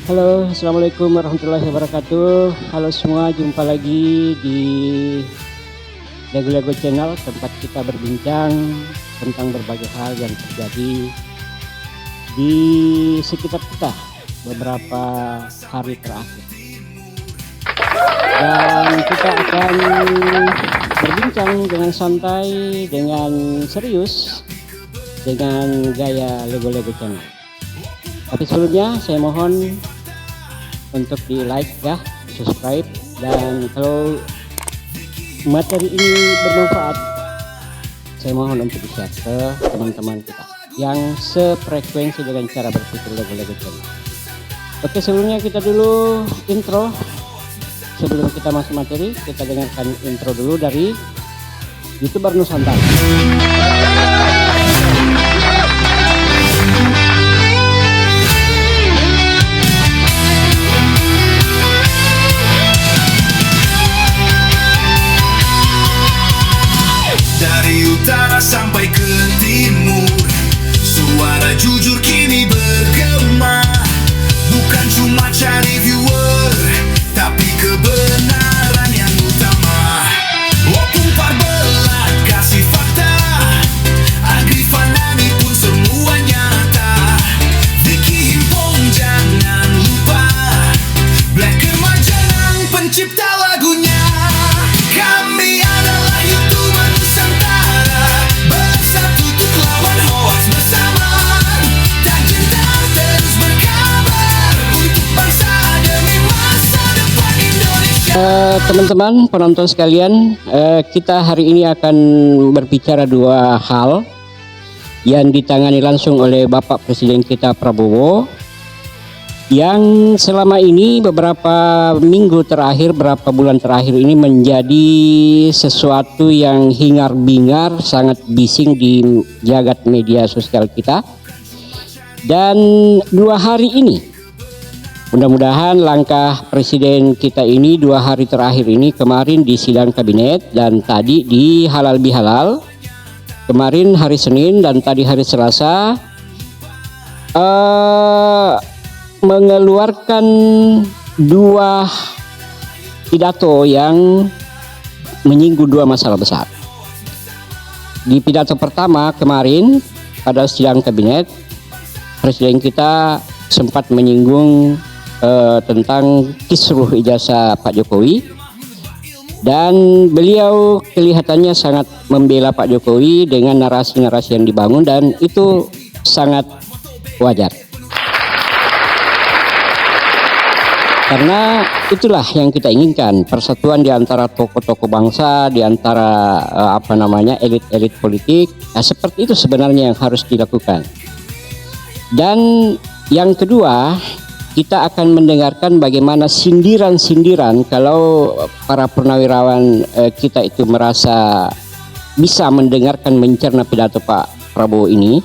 Halo, assalamualaikum warahmatullahi wabarakatuh. Halo semua, jumpa lagi di Lego Channel, tempat kita berbincang tentang berbagai hal yang terjadi di sekitar kita beberapa hari terakhir. Dan kita akan berbincang dengan santai, dengan serius, dengan gaya Lego Channel. Tapi sebelumnya saya mohon untuk di like ya, subscribe, dan kalau materi ini bermanfaat saya mohon untuk di share ke teman-teman kita yang sefrekuensi dengan cara berpikir Lego Channel. Oke, sebelumnya kita dulu intro. Sebelum kita masuk materi, kita dengarkan intro dulu dari YouTuber Nusantara. Dari utara sampai ke timur, suara jujur kini bergema. Bukan cuma cari viewer, tapi kebenaran yang utama. Tumpar belat, kasih fakta. Agri Fanani pun semua nyata. Vicky Himpong jangan lupa. Black Kemajanang pencipta lagunya. Kami adalah YouTuber Nusantara, bersatu untuk lawan hoax bersama. Tak gentar terus berkabar untuk bangsa demi masa depan Indonesia. Teman-teman penonton sekalian, kita hari ini akan berbicara dua hal yang ditangani langsung oleh Bapak Presiden kita Prabowo, yang selama ini beberapa minggu terakhir, beberapa bulan terakhir ini menjadi sesuatu yang hingar-bingar, sangat bising di jagat media sosial kita. Dan dua hari ini, mudah-mudahan langkah Presiden kita ini 2 hari terakhir ini, kemarin di sidang kabinet dan tadi di halal bihalal, kemarin hari Senin dan tadi hari Selasa, mengeluarkan 2 pidato yang menyinggung 2 masalah besar. Di pidato pertama kemarin pada sidang kabinet, Presiden kita sempat menyinggung tentang kisruh ijazah Pak Jokowi, dan beliau kelihatannya sangat membela Pak Jokowi dengan narasi-narasi yang dibangun, dan itu sangat wajar. Karena itulah yang kita inginkan, persatuan di antara tokoh-tokoh bangsa, di antara elit-elit politik. Nah, seperti itu sebenarnya yang harus dilakukan. Dan yang kedua, kita akan mendengarkan bagaimana sindiran-sindiran kalau para purnawirawan kita itu merasa bisa mendengarkan, mencerna pidato Pak Prabowo ini.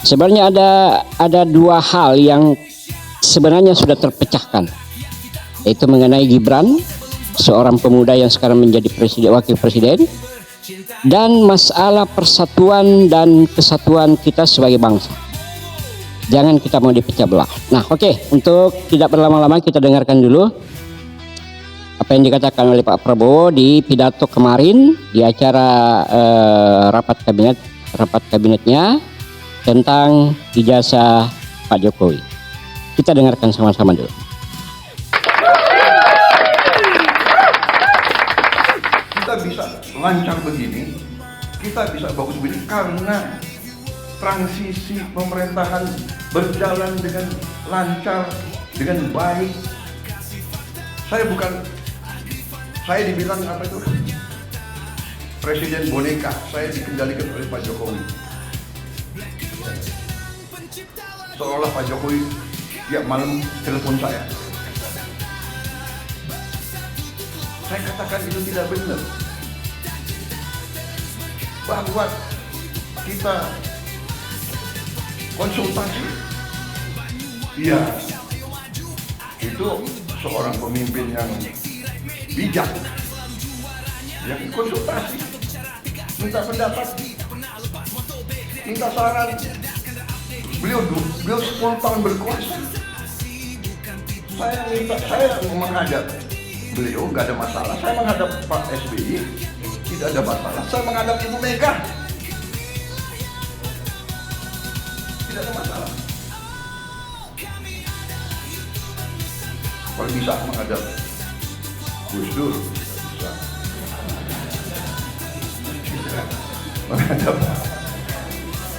Sebenarnya ada 2 hal yang sebenarnya sudah terpecahkan, yaitu mengenai Gibran, seorang pemuda yang sekarang menjadi wakil presiden, dan masalah persatuan dan kesatuan kita sebagai bangsa. Jangan kita mau dipecah belah. Nah, oke, untuk tidak berlama-lama kita dengarkan dulu apa yang dikatakan oleh Pak Prabowo di pidato kemarin di acara rapat kabinetnya tentang ijazah Pak Jokowi. Kita dengarkan sama-sama dulu. Kita bisa lancar begini, kita bisa bagus begini karena transisi pemerintahan berjalan dengan lancar, dengan baik. Saya dibilang apa itu? Presiden boneka, saya dikendalikan oleh Pak Jokowi. Seolah Pak Jokowi tiap malam telepon saya. Saya katakan itu tidak benar. Bahwa kita konsultasi, iya, itu seorang pemimpin yang bijak, yang konsultasi, minta pendapat, minta saran. Beliau 10 tahun berkuasa, Saya menghadap beliau nggak ada masalah. Saya menghadap Pak SBY tidak ada masalah. Saya menghadap Ibu Mega tidak ada masalah. Kalau bisa menghadap Gus Dur, bisa.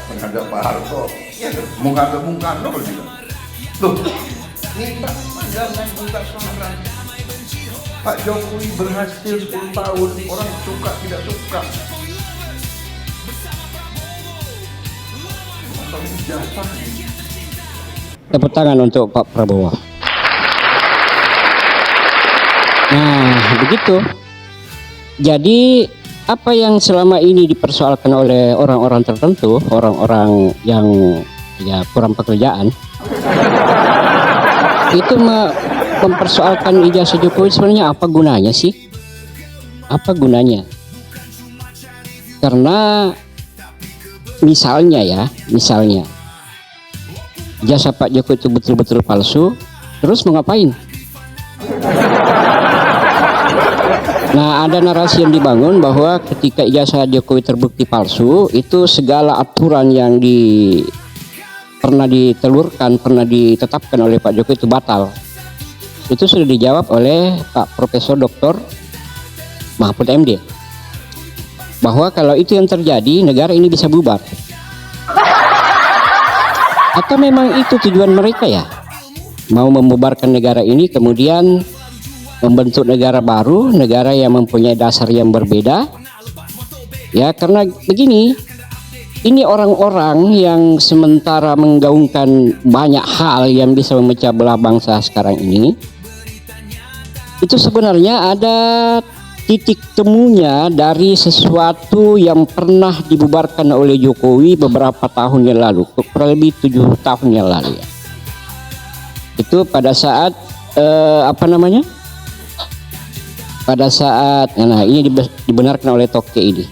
menghadap Pak Harto, ya, menghadap Bung Karno kalau bisa. Loh, minta pandangan, minta saran. Pak Jokowi berhasil 10 tahun, orang suka tidak suka. Masalah jasa. Tepuk tangan untuk Pak Prabowo. Nah, begitu. Jadi apa yang selama ini dipersoalkan oleh orang-orang tertentu, orang-orang yang ya kurang pekerjaan, itu mempersoalkan ijazah Jokowi sebenarnya apa gunanya sih? Apa gunanya? Karena misalnya ijazah Pak Jokowi itu betul-betul palsu, terus mau ngapain? Nah, ada narasi yang dibangun bahwa ketika ijazah Jokowi terbukti palsu, itu segala aturan yang pernah ditelurkan, pernah ditetapkan oleh Pak Jokowi itu batal. Itu sudah dijawab oleh Pak Profesor Dr. Mahfud MD. Bahwa kalau itu yang terjadi, negara ini bisa bubar. Atau memang itu tujuan mereka ya? Mau membubarkan negara ini, kemudian membentuk negara baru, negara yang mempunyai dasar yang berbeda. Ya, karena begini, ini orang-orang yang sementara menggaungkan banyak hal yang bisa memecah belah bangsa sekarang ini, itu sebenarnya ada titik temunya dari sesuatu yang pernah dibubarkan oleh Jokowi beberapa tahun yang lalu, kurang lebih 7 tahun yang lalu ya. Itu pada saat pada saat, nah ini dibenarkan oleh Toke ini.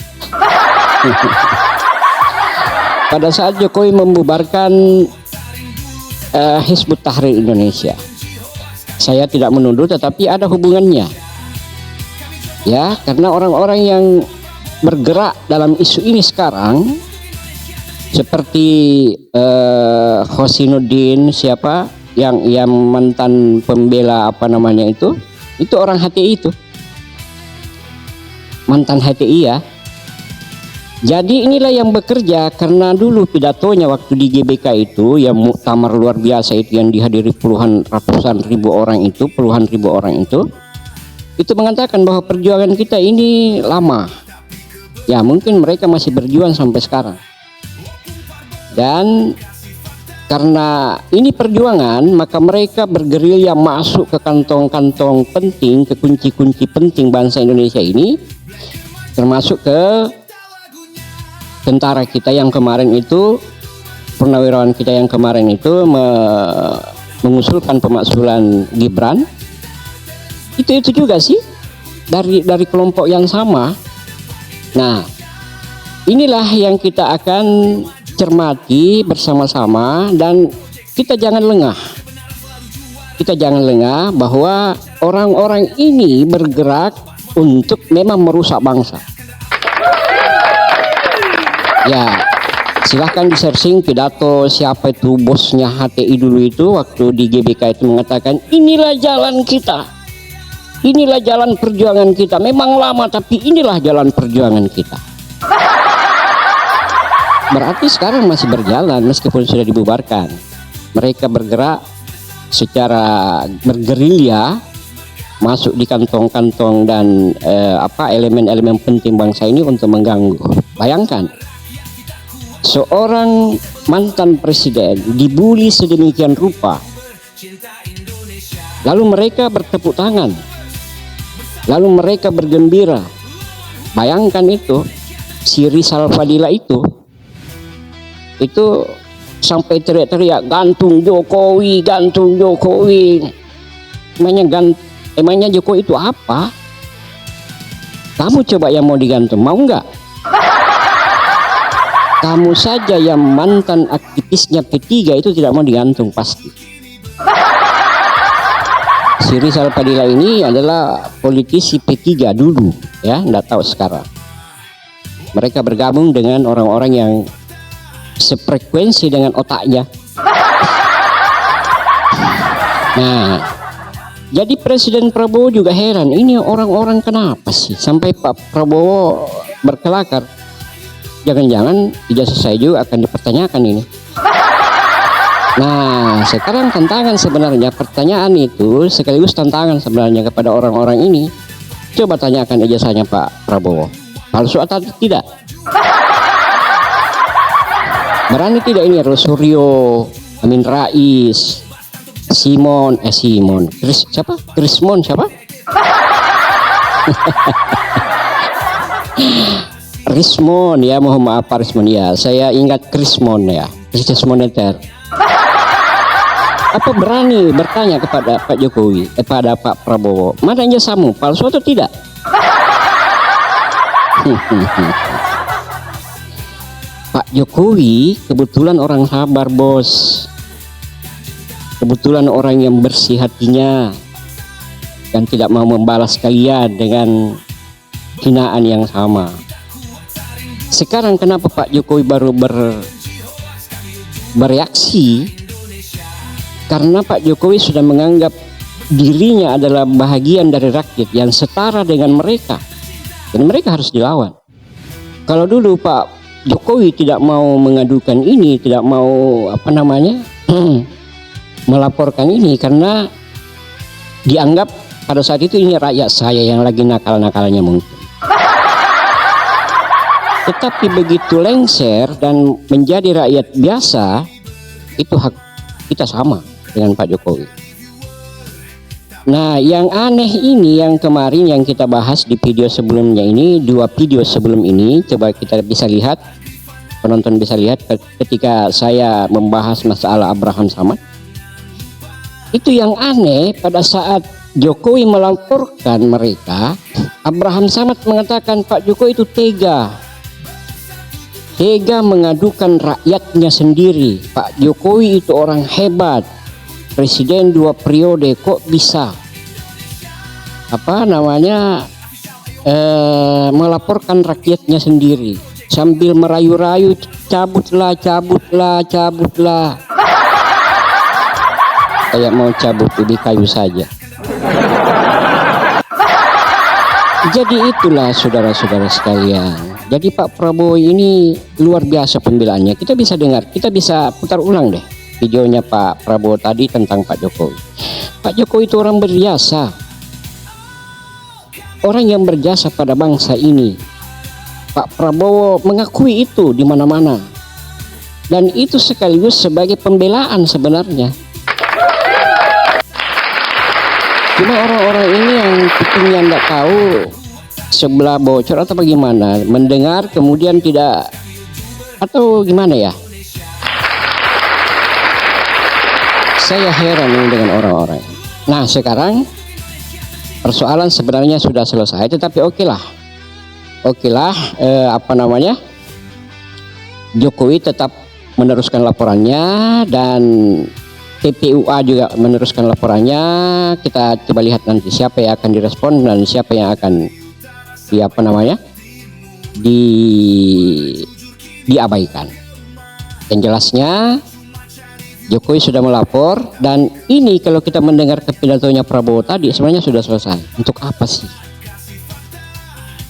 Pada saat Jokowi membubarkan Hizbut Tahrir Indonesia. Saya tidak menuduh, tetapi ada hubungannya. Ya, karena orang-orang yang bergerak dalam isu ini sekarang, seperti Hosinuddin, siapa yang mantan pembela itu orang HTI itu. Mantan HTI ya. Jadi inilah yang bekerja, karena dulu pidatonya waktu di GBK itu yang muktamar luar biasa itu yang dihadiri puluhan ribu orang itu mengatakan bahwa perjuangan kita ini lama. Ya, mungkin mereka masih berjuang sampai sekarang. Dan karena ini perjuangan, maka mereka bergerilya masuk ke kantong-kantong penting, ke kunci-kunci penting bangsa Indonesia ini, termasuk ke tentara kita yang kemarin itu, purnawirawan kita yang kemarin itu mengusulkan pemakzulan Gibran. Itu juga sih dari kelompok yang sama. Nah, inilah yang kita akan cermati bersama-sama, dan kita jangan lengah. Kita jangan lengah bahwa orang-orang ini bergerak untuk memang merusak bangsa. Ya, silahkan di-searching pidato siapa itu bosnya HTI dulu itu waktu di GBK itu mengatakan inilah jalan kita, inilah jalan perjuangan kita. Memang lama, tapi inilah jalan perjuangan kita. Berarti sekarang masih berjalan meskipun sudah dibubarkan. Mereka bergerak secara bergerilya masuk di kantong-kantong dan elemen-elemen penting bangsa ini untuk mengganggu. Bayangkan, seorang mantan presiden dibully sedemikian rupa, lalu mereka bertepuk tangan, lalu mereka bergembira. Bayangkan itu, si Rizal Fadila itu sampai teriak-teriak gantung Jokowi, gantung Jokowi. Emangnya Jokowi itu apa? Kamu coba yang mau digantung, mau nggak? Kamu saja yang mantan aktivisnya P3 itu tidak mau digantung pasti. Si Rizal Padilla ini adalah politisi P3 dulu, ya, nggak tahu sekarang. Mereka bergabung dengan orang-orang yang sefrekuensi dengan otaknya. Nah, jadi Presiden Prabowo juga heran, ini orang-orang kenapa sih sampai Pak Prabowo berkelakar. Jangan-jangan ijazah saya juga akan dipertanyakan ini. Nah, sekarang tantangan sebenarnya, pertanyaan itu sekaligus tantangan sebenarnya kepada orang-orang ini. Coba tanyakan ijazahnya Pak Prabowo, palsu atau tidak? Berani tidak ini Rosario, Amin Rais, Krismon siapa? Rismon, ya, mohon maaf Pak Rismon, ya, saya ingat Krismon, ya, krisis moneter. Apa berani bertanya kepada Pak Jokowi, kepada Pak Prabowo, mana ijazahmu, palsu atau tidak? Pak Jokowi kebetulan orang sabar, bos. Kebetulan orang yang bersih hatinya dan tidak mau membalas kalian dengan hinaan yang sama. Sekarang kenapa Pak Jokowi baru bereaksi? Karena Pak Jokowi sudah menganggap dirinya adalah bahagian dari rakyat yang setara dengan mereka, dan mereka harus dilawan. Kalau dulu Pak Jokowi tidak mau mengadukan ini, tidak mau melaporkan ini karena dianggap pada saat itu ini rakyat saya yang lagi nakal-nakalnya mungkin. Tetapi begitu lengser dan menjadi rakyat biasa, itu hak kita sama dengan Pak Jokowi. Nah, yang aneh ini yang kemarin yang kita bahas di video sebelumnya ini, 2 video sebelum ini, coba kita bisa lihat, penonton bisa lihat ketika saya membahas masalah Abraham Samad. Itu yang aneh, pada saat Jokowi melaporkan mereka, Abraham Samad mengatakan Pak Jokowi itu tega mengadukan rakyatnya sendiri. Pak Jokowi itu orang hebat, presiden 2 periode, kok bisa melaporkan rakyatnya sendiri sambil merayu-rayu, cabutlah. Kayak mau cabut ubi kayu saja. Jadi itulah saudara-saudara sekalian. Jadi Pak Prabowo ini luar biasa pembelaannya. Kita bisa dengar, kita bisa putar ulang deh videonya Pak Prabowo tadi tentang Pak Jokowi. Pak Jokowi itu orang berjasa, orang yang berjasa pada bangsa ini. Pak Prabowo mengakui itu di mana-mana, dan itu sekaligus sebagai pembelaan sebenarnya. Cuma orang-orang ini yang kupingnya tidak tahu sebelah bocor atau bagaimana, mendengar kemudian tidak, atau gimana ya. Saya heran ini dengan orang-orang. Nah, sekarang persoalan sebenarnya sudah selesai, tetapi oke lah, Jokowi tetap meneruskan laporannya dan TPUA juga meneruskan laporannya. Kita coba lihat nanti siapa yang akan direspon dan siapa yang akan diabaikan. Yang jelasnya Jokowi sudah melapor, dan ini kalau kita mendengar pidatonya Prabowo tadi sebenarnya sudah selesai. Untuk apa sih?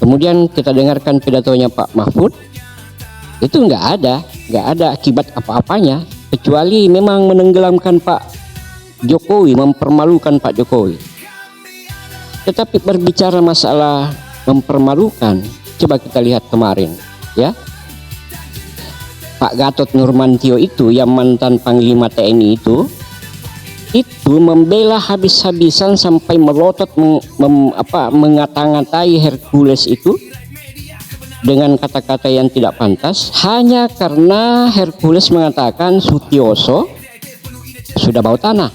Kemudian kita dengarkan pidatonya Pak Mahfud, itu nggak ada akibat apa-apanya, kecuali memang menenggelamkan Pak Jokowi, mempermalukan Pak Jokowi. Tetapi berbicara masalah mempermalukan, coba kita lihat kemarin, ya, Pak Gatot Nurmantio itu yang mantan Panglima TNI itu membela habis-habisan sampai melotot mengata-ngatai Hercules itu dengan kata-kata yang tidak pantas, hanya karena Hercules mengatakan Sutioso sudah bau tanah.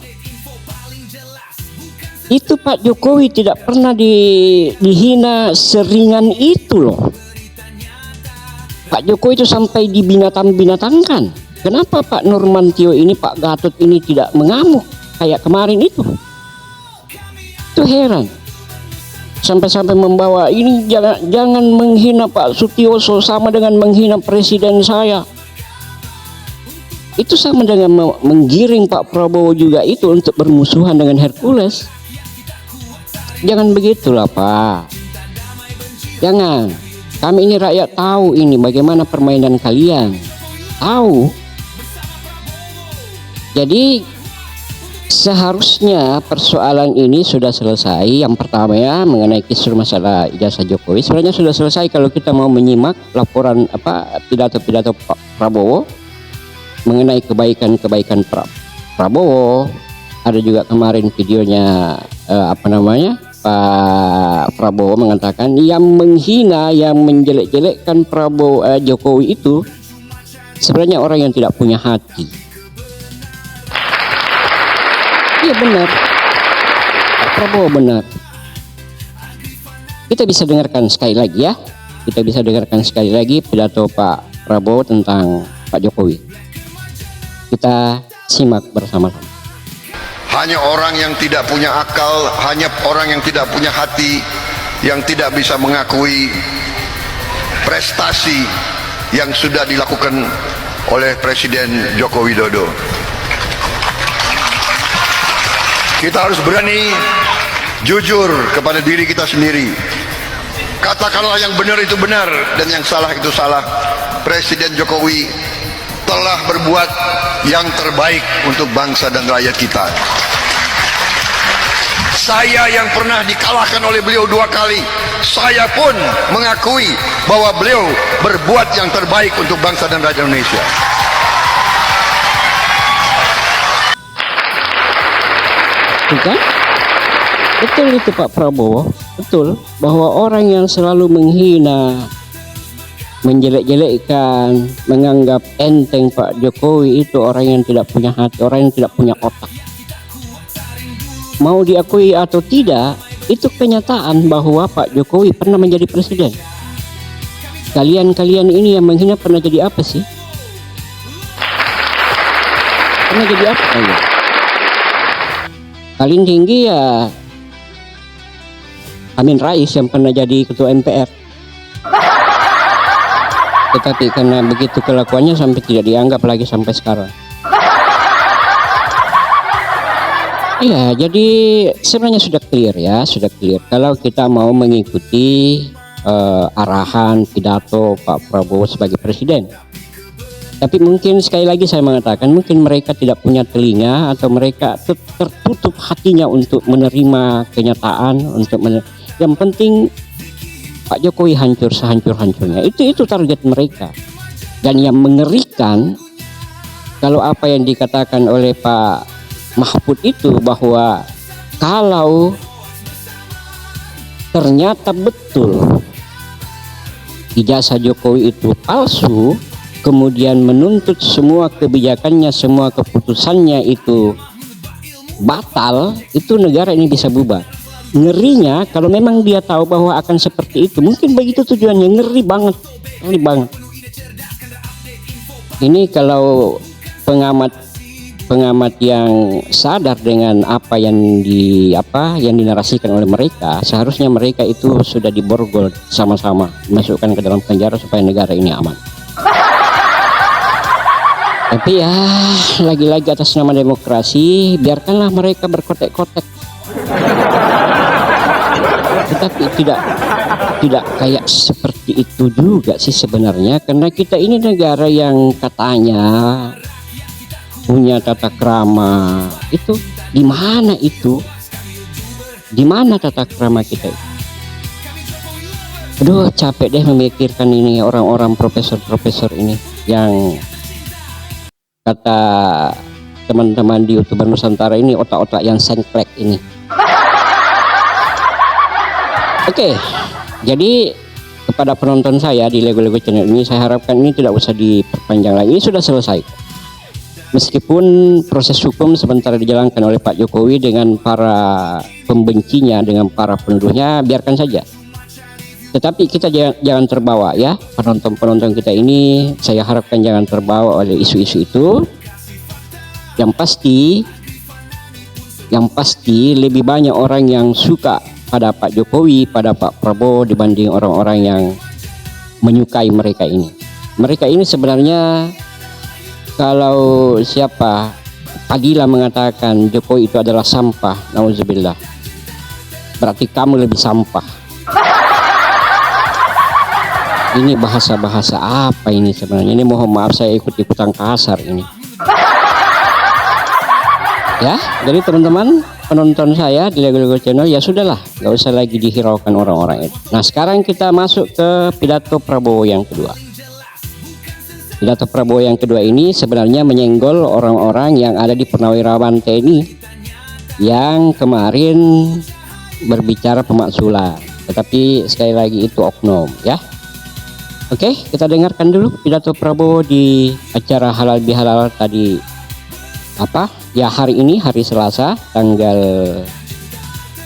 Itu Pak Jokowi tidak pernah dihina seringan itu loh. Pak Jokowi itu sampai dibinatang-binatangkan. Kenapa Pak Nurmantio ini, Pak Gatot ini tidak mengamuk kayak kemarin itu? Itu heran. Sampai-sampai membawa ini jangan menghina Pak Sutioso sama dengan menghina presiden saya. Itu sama dengan menggiring Pak Prabowo juga itu untuk bermusuhan dengan Hercules. Jangan begitulah Pak. Jangan. Kami ini rakyat tahu ini bagaimana permainan kalian. Tahu. Jadi seharusnya persoalan ini sudah selesai. Yang pertama ya mengenai kisru masalah ijazah Jokowi sebenarnya sudah selesai kalau kita mau menyimak laporan pidato-pidato Pak Prabowo mengenai kebaikan-kebaikan Prabowo. Ada juga kemarin videonya Pak Prabowo mengatakan yang menghina, yang menjelek-jelekkan Jokowi itu sebenarnya orang yang tidak punya hati. Iya benar, Pak Prabowo benar. Kita bisa dengarkan sekali lagi ya. Kita bisa dengarkan sekali lagi pidato Pak Prabowo tentang Pak Jokowi. Kita simak bersama-sama. Hanya orang yang tidak punya akal, hanya orang yang tidak punya hati, yang tidak bisa mengakui prestasi yang sudah dilakukan oleh Presiden Joko Widodo. Kita harus berani jujur kepada diri kita sendiri. Katakanlah yang benar itu benar dan yang salah itu salah. Presiden Jokowi telah berbuat yang terbaik untuk bangsa dan rakyat kita. Saya yang pernah dikalahkan oleh beliau 2 kali, saya pun mengakui bahwa beliau berbuat yang terbaik untuk bangsa dan rakyat Indonesia. Bukan? Betul itu Pak Prabowo, betul bahwa orang yang selalu menghina, menjelek-jelekkan, menganggap enteng Pak Jokowi itu orang yang tidak punya hati, orang yang tidak punya otak. Mau diakui atau tidak, itu kenyataan bahwa Pak Jokowi pernah menjadi presiden. Kalian ini yang menghina pernah jadi apa sih? Pernah jadi apa ya? Paling tinggi ya Amin Rais yang pernah jadi ketua MPR. Tetapi karena begitu kelakuannya sampai tidak dianggap lagi sampai sekarang. Iya, jadi sebenarnya sudah clear ya, sudah clear. Kalau kita mau mengikuti arahan pidato Pak Prabowo sebagai presiden. Tapi mungkin sekali lagi saya mengatakan mungkin mereka tidak punya telinga atau mereka tertutup hatinya untuk menerima kenyataan, yang penting Pak Jokowi hancur sehancur-hancurnya. Itu target mereka. Dan yang mengerikan kalau apa yang dikatakan oleh Pak Mahfud itu bahwa kalau ternyata betul ijazah Jokowi itu palsu, kemudian menuntut semua kebijakannya, semua keputusannya itu batal, itu negara ini bisa bubar. Ngerinya kalau memang dia tahu bahwa akan seperti itu, mungkin begitu tujuannya. Ngeri banget. Ini kalau pengamat yang sadar dengan apa yang dinarasikan oleh mereka, seharusnya mereka itu sudah diborgol sama-sama, dimasukkan ke dalam penjara supaya negara ini aman. Tapi ya lagi-lagi atas nama demokrasi biarkanlah mereka berkotek-kotek. Tetapi tidak kayak seperti itu juga sih sebenarnya, karena kita ini negara yang katanya punya tata krama. Itu di mana itu? Di mana tata krama kita itu? Aduh, capek deh memikirkan ini orang-orang profesor ini yang kata teman-teman di YouTuber Nusantara ini otak-otak yang sengklek ini. Oke, jadi kepada penonton saya di Lego-Lego channel ini, saya harapkan ini tidak usah diperpanjang lagi. Ini sudah selesai. Meskipun proses hukum sementara dijalankan oleh Pak Jokowi dengan para pembencinya, dengan para penuduhnya, biarkan saja. Tetapi kita jangan terbawa ya, penonton-penonton kita ini saya harapkan jangan terbawa oleh isu-isu itu. Yang pasti Yang pasti lebih banyak orang yang suka pada Pak Jokowi, pada Pak Prabowo dibanding orang-orang yang menyukai mereka ini. Mereka ini sebenarnya, kalau siapa Pagila mengatakan Jokowi itu adalah sampah, nauzubillah, berarti kamu lebih sampah. Ini bahasa-bahasa apa ini sebenarnya? Ini mohon maaf saya ikut-ikutan kasar ini. Ya, jadi teman-teman penonton saya di Lego Channel, ya sudahlah, nggak usah lagi dihiraukan orang-orang itu. Nah, sekarang kita masuk ke pidato Prabowo yang kedua. Pidato Prabowo yang kedua ini sebenarnya menyenggol orang-orang yang ada di Purnawirawan TNI yang kemarin berbicara pemakzulan, tetapi sekali lagi itu oknum, ya. Oke, kita dengarkan dulu pidato Prabowo di acara Halal Bihalal tadi, ya hari ini, hari Selasa, tanggal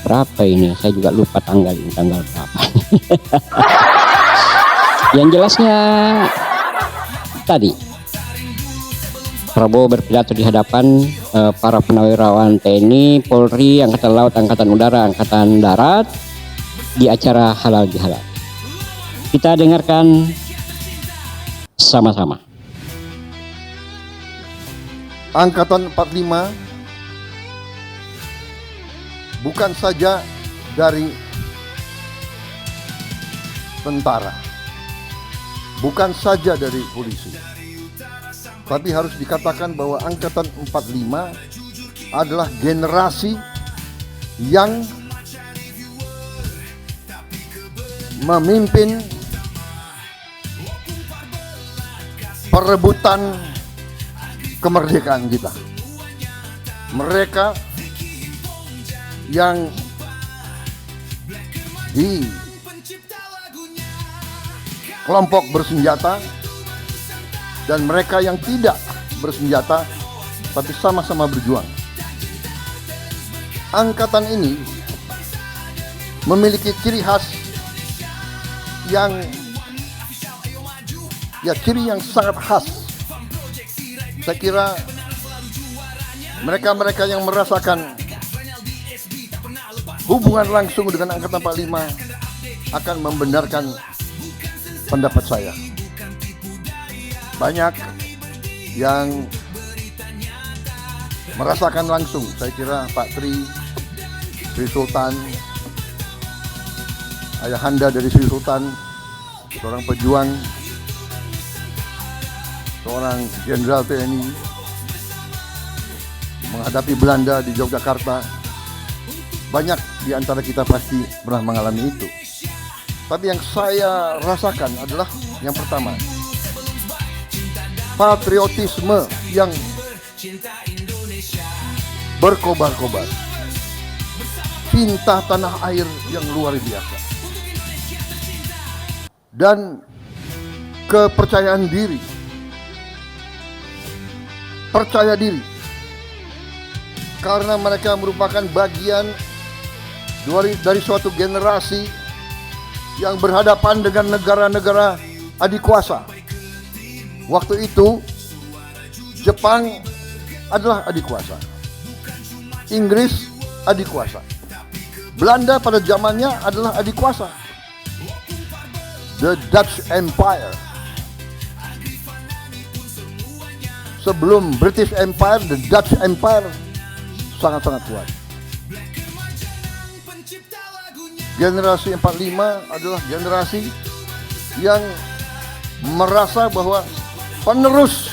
berapa ini? Saya juga lupa tanggal berapa. Yang jelasnya tadi Prabowo berpidato di hadapan para purnawirawan TNI, Polri, Angkatan Laut, Angkatan Udara, Angkatan Darat di acara Halal Bihalal. Kita dengarkan sama-sama. Angkatan 45 bukan saja dari tentara, bukan saja dari polisi, tapi harus dikatakan bahwa Angkatan 45 adalah generasi yang memimpin perebutan kemerdekaan kita. Mereka yang di kelompok bersenjata dan mereka yang tidak bersenjata tapi sama-sama berjuang. Angkatan ini memiliki ciri khas yang ciri yang sangat khas. Saya kira mereka-mereka yang merasakan hubungan langsung dengan Angkatan 45 akan membenarkan pendapat saya. Banyak yang merasakan langsung, saya kira Pak Sri Sultan, ayahanda dari Sri Sultan, seorang pejuang, seorang jenderal TNI menghadapi Belanda di Yogyakarta. Banyak di antara kita pasti pernah mengalami itu. Tapi yang saya rasakan adalah yang pertama, patriotisme yang berkobar-kobar, cinta tanah air yang luar biasa, dan kepercayaan diri, percaya diri, karena mereka merupakan bagian dari suatu generasi yang berhadapan dengan negara-negara adikuasa. Waktu itu Jepang adalah adikuasa, Inggris adikuasa, Belanda pada zamannya adalah adikuasa, the Dutch Empire. Sebelum British Empire, the Dutch Empire sangat-sangat kuat. Generasi 45 adalah generasi yang merasa bahwa penerus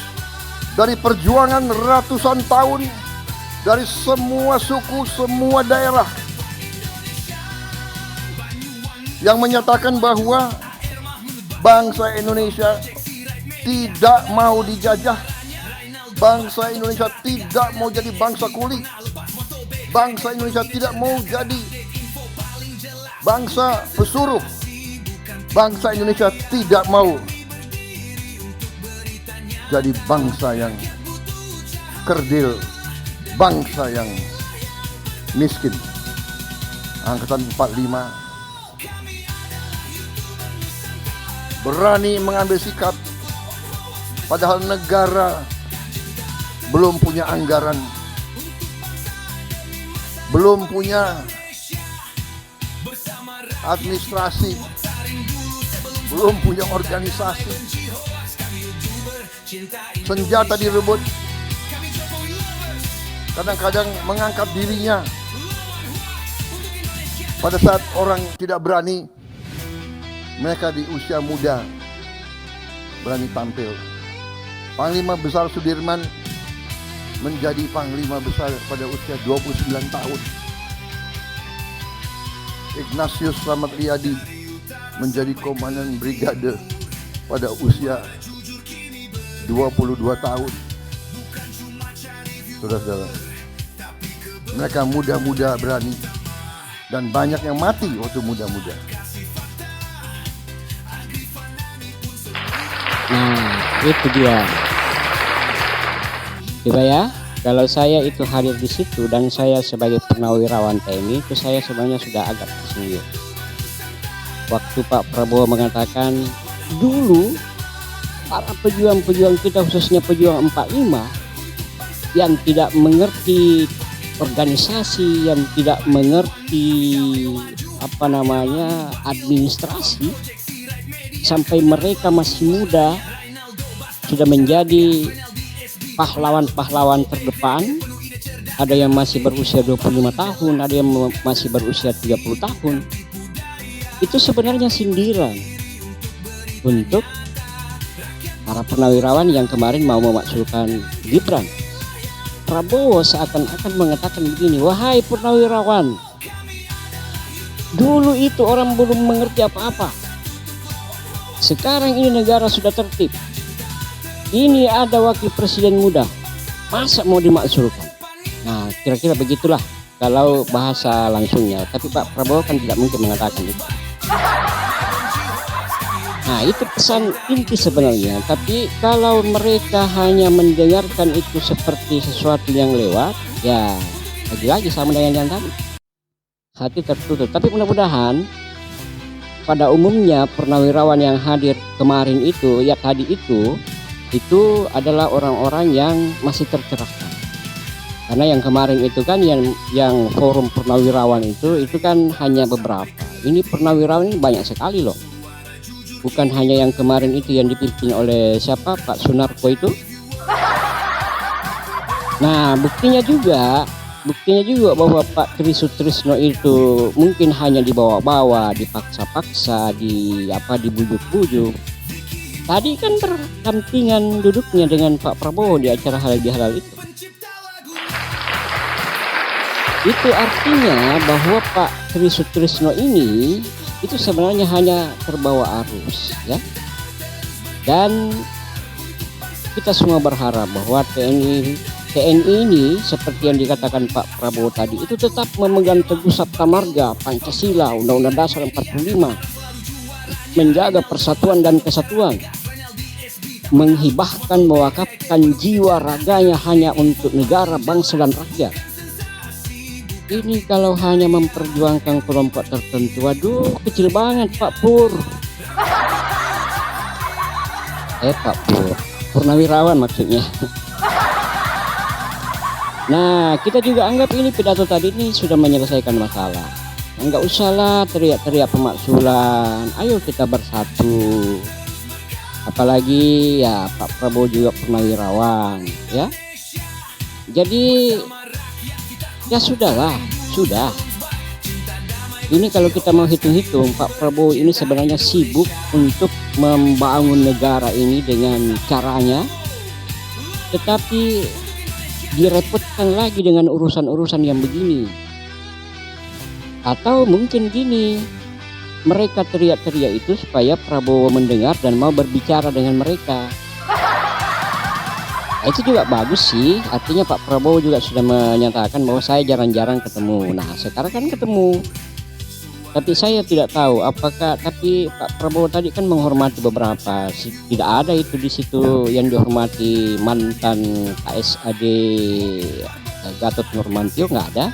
dari perjuangan ratusan tahun dari semua suku, semua daerah, yang menyatakan bahwa bangsa Indonesia tidak mau dijajah, bangsa Indonesia tidak mau jadi bangsa kuli, bangsa Indonesia tidak mau jadi bangsa pesuruh, bangsa Indonesia tidak mau jadi bangsa yang kerdil, bangsa yang miskin. Angkatan 45 berani mengambil sikap padahal negara belum punya anggaran belum punya administrasi, belum punya organisasi, senjata direbut, kadang-kadang mengangkat dirinya pada saat orang tidak berani. Mereka di usia muda berani tampil. Panglima Besar Sudirman menjadi Panglima Besar pada usia 29 tahun. Ignatius Slamet Riyadi menjadi Komandan Brigade pada usia 22 tahun. Saudara-saudara, mereka muda-muda berani, dan banyak yang mati waktu muda-muda. Nah, itu dia. Coba ya, kalau saya itu hadir di situ dan saya sebagai purnawirawan TNI itu saya sebenarnya sudah agak tersinggung. Waktu Pak Prabowo mengatakan dulu para pejuang-pejuang kita, khususnya pejuang 45 yang tidak mengerti organisasi, yang tidak mengerti administrasi, sampai mereka masih muda sudah menjadi pahlawan-pahlawan terdepan. Ada yang masih berusia 25 tahun, ada yang masih berusia 30 tahun. Itu sebenarnya sindiran untuk para purnawirawan yang kemarin mau memakzulkan Gibran. Prabowo seakan-akan mengatakan begini, wahai purnawirawan, dulu itu orang belum mengerti apa-apa. Sekarang ini negara sudah tertib. Ini ada wakil presiden muda. Masa mau dimakzulkan? Nah, kira-kira begitulah kalau bahasa langsungnya. Tapi Pak Prabowo kan tidak mungkin mengatakan itu. Nah, itu pesan inti sebenarnya. Tapi kalau mereka hanya mendengarkan itu seperti sesuatu yang lewat, ya lagi-lagi sama dengan yang tadi. Hati tertutup. Tapi mudah-mudahan pada umumnya purnawirawan yang hadir kemarin itu, ya tadi itu adalah orang-orang yang masih tercerahkan. Karena yang kemarin itu kan yang forum purnawirawan itu kan hanya beberapa. Ini purnawirawan ini banyak sekali loh. Bukan hanya yang kemarin itu yang dipimpin oleh siapa, Pak Sunarko itu. Nah, buktinya juga bahwa Pak Tri Sutrisno itu mungkin hanya dibawa-bawa, dipaksa-paksa, dibujuk-bujuk. Tadi kan berdampingan duduknya dengan Pak Prabowo di acara halal bihalal itu. Itu artinya bahwa Pak Tri Sutrisno ini itu sebenarnya hanya terbawa arus, ya. Dan kita semua berharap bahwa TNI ini seperti yang dikatakan Pak Prabowo tadi itu tetap memegang teguh Sabta Marga, Pancasila, Undang-Undang Dasar 45, menjaga persatuan dan kesatuan, menghibahkan, mewakafkan jiwa raganya hanya untuk negara, bangsa dan rakyat. Ini kalau hanya memperjuangkan kelompok tertentu, aduh kecil banget Pak Pur. Pak Pur, purnawirawan maksudnya. Nah, kita juga anggap ini pidato tadi ini sudah menyelesaikan masalah. Enggak usahlah teriak-teriak pemakzulan. Ayo kita bersatu. Apalagi ya Pak Prabowo juga purnawirawan, ya. Jadi ya sudah. Ini kalau kita mau hitung-hitung, Pak Prabowo ini sebenarnya sibuk untuk membangun negara ini dengan caranya, tetapi direpotkan lagi dengan urusan-urusan yang begini. Atau mungkin gini, mereka teriak-teriak itu supaya Prabowo mendengar dan mau berbicara dengan mereka. Nah, itu juga bagus sih, artinya Pak Prabowo juga sudah menyatakan bahwa saya jarang-jarang ketemu. Nah, sekarang kan ketemu. Tapi saya tidak tahu apakah, tapi Pak Prabowo tadi kan menghormati beberapa, tidak ada itu di situ yang dihormati mantan KSAD Gatot Nurmantio, nggak ada.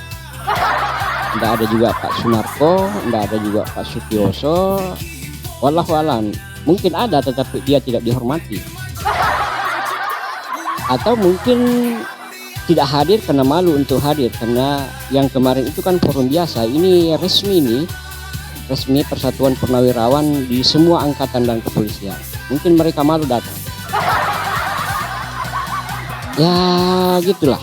Nggak ada juga Pak Sunarko, nggak ada juga Pak Sutioso. Wallahu alam, mungkin ada tetapi dia tidak dihormati. Atau mungkin tidak hadir karena malu untuk hadir, karena yang kemarin itu kan forum biasa, ini resmi Persatuan Purnawirawan di semua angkatan dan kepolisian. Mungkin mereka malu datang. Ya gitulah.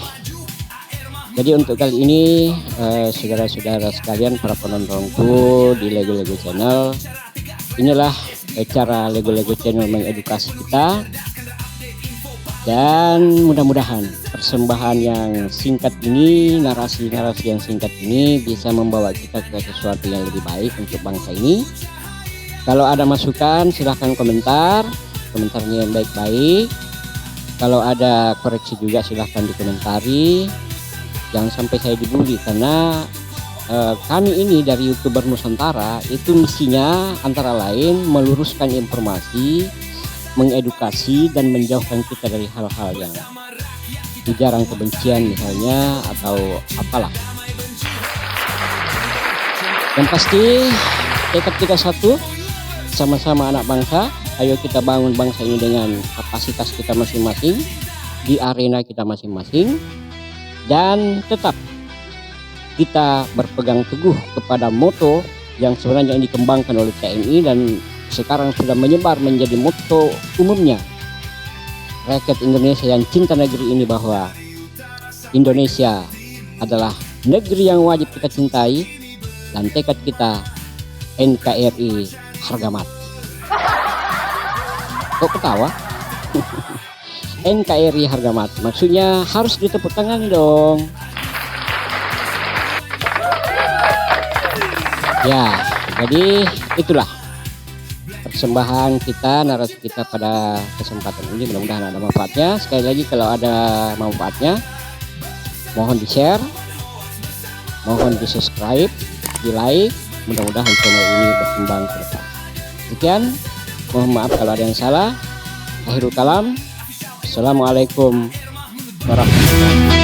Jadi untuk kali ini saudara-saudara sekalian, para penontonku di Lego Channel, inilah cara Lego Channel mengedukasi kita. Dan mudah-mudahan persembahan yang singkat ini, narasi-narasi yang singkat ini bisa membawa kita ke sesuatu yang lebih baik untuk bangsa ini. Kalau ada masukan silahkan komentarnya yang baik-baik. Kalau ada koreksi juga silahkan dikomentari. Jangan sampai saya dibully, karena kami ini dari YouTuber Nusantara itu misinya antara lain meluruskan informasi, mengedukasi dan menjauhkan kita dari hal-hal yang ujaran kebencian misalnya atau apalah. Yang pasti tekad kita satu, sama-sama anak bangsa. Ayo kita bangun bangsa ini dengan kapasitas kita masing-masing, di arena kita masing-masing, dan tetap kita berpegang teguh kepada moto yang sebenarnya yang dikembangkan oleh TNI dan sekarang sudah menyebar menjadi moto umumnya rakyat Indonesia yang cinta negeri ini, bahwa Indonesia adalah negeri yang wajib kita cintai, dan tekad kita NKRI harga mati. Kok ketawa? NKRI harga mati maksudnya harus ditepuk tangan dong. Ya, jadi itulah persembahan kita, narasi kita pada kesempatan ini. Mudah-mudahan ada manfaatnya. Sekali lagi kalau ada manfaatnya mohon di share, mohon di subscribe, di like. Mudah-mudahan channel ini berkembang ke depan. Sekian, mohon maaf kalau ada yang salah. Akhirul kalam, assalamualaikum warahmatullahi wabarakatuh.